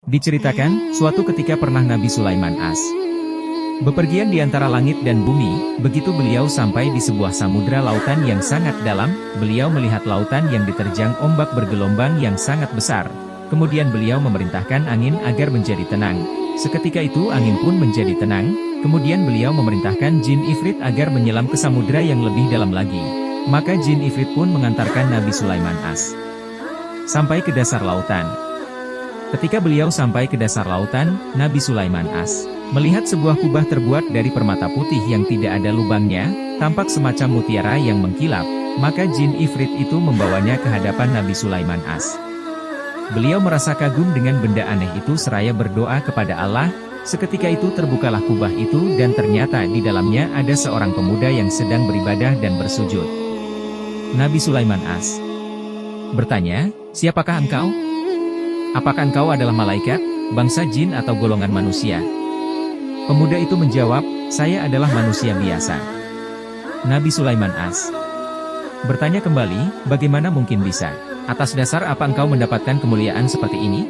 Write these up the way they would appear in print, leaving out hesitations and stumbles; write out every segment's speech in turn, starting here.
Diceritakan, suatu ketika pernah Nabi Sulaiman bepergian di antara langit dan bumi. Begitu beliau sampai di sebuah samudra lautan yang sangat dalam, beliau melihat lautan yang diterjang ombak bergelombang yang sangat besar. Kemudian beliau memerintahkan angin agar menjadi tenang. Seketika itu angin pun menjadi tenang. Kemudian beliau memerintahkan jin ifrit agar menyelam ke samudra yang lebih dalam lagi. Maka jin ifrit pun mengantarkan Nabi Sulaiman sampai ke dasar lautan. Ketika beliau sampai ke dasar lautan, Nabi Sulaiman melihat sebuah kubah terbuat dari permata putih yang tidak ada lubangnya, tampak semacam mutiara yang mengkilap. Maka jin ifrit itu membawanya ke hadapan Nabi Sulaiman Beliau merasa kagum dengan benda aneh itu seraya berdoa kepada Allah. Seketika itu terbukalah kubah itu dan ternyata di dalamnya ada seorang pemuda yang sedang beribadah dan bersujud. Nabi Sulaiman bertanya, "Siapakah engkau? Apakah engkau adalah malaikat, bangsa jin atau golongan manusia?" Pemuda itu menjawab, "Saya adalah manusia biasa." Nabi Sulaiman bertanya kembali, "Bagaimana mungkin bisa? Atas dasar apa engkau mendapatkan kemuliaan seperti ini?"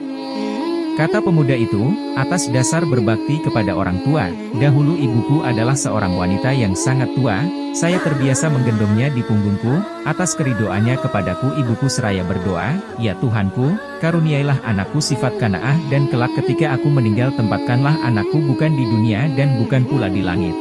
Kata pemuda itu, "Atas dasar berbakti kepada orang tua. Dahulu ibuku adalah seorang wanita yang sangat tua, saya terbiasa menggendongnya di punggungku. Atas keridoannya kepadaku ibuku seraya berdoa, 'Ya Tuhanku, karuniailah anakku sifat qanaah dan kelak ketika aku meninggal tempatkanlah anakku bukan di dunia dan bukan pula di langit.'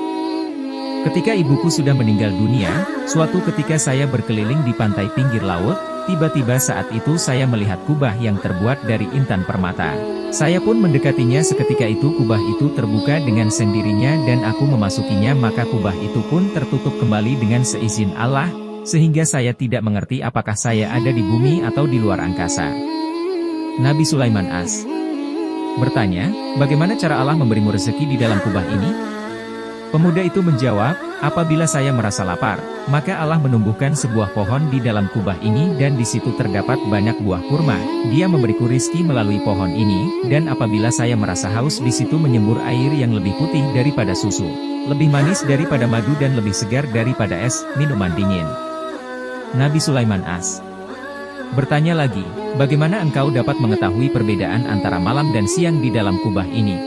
Ketika ibuku sudah meninggal dunia, suatu ketika saya berkeliling di pantai pinggir laut, tiba-tiba saat itu saya melihat kubah yang terbuat dari intan permata. Saya pun mendekatinya. Seketika itu kubah itu terbuka dengan sendirinya dan aku memasukinya, maka kubah itu pun tertutup kembali dengan seizin Allah, sehingga saya tidak mengerti apakah saya ada di bumi atau di luar angkasa." Nabi Sulaiman bertanya, "Bagaimana cara Allah memberimu rezeki di dalam kubah ini?" Pemuda itu menjawab, "Apabila saya merasa lapar, maka Allah menumbuhkan sebuah pohon di dalam kubah ini dan di situ terdapat banyak buah kurma. Dia memberiku rizki melalui pohon ini, dan apabila saya merasa haus di situ menyembur air yang lebih putih daripada susu, lebih manis daripada madu dan lebih segar daripada es, minuman dingin." Nabi Sulaiman bertanya lagi, "Bagaimana engkau dapat mengetahui perbedaan antara malam dan siang di dalam kubah ini?"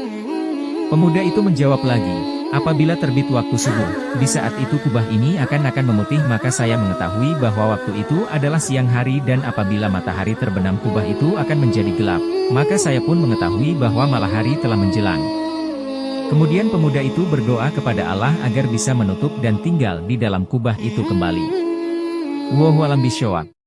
Pemuda itu menjawab lagi, "Apabila terbit waktu subuh, di saat itu kubah ini akan memutih, maka saya mengetahui bahwa waktu itu adalah siang hari, dan apabila matahari terbenam kubah itu akan menjadi gelap, maka saya pun mengetahui bahwa malam hari telah menjelang." Kemudian pemuda itu berdoa kepada Allah agar bisa menutup dan tinggal di dalam kubah itu kembali. Wallahu a'lam bishawab.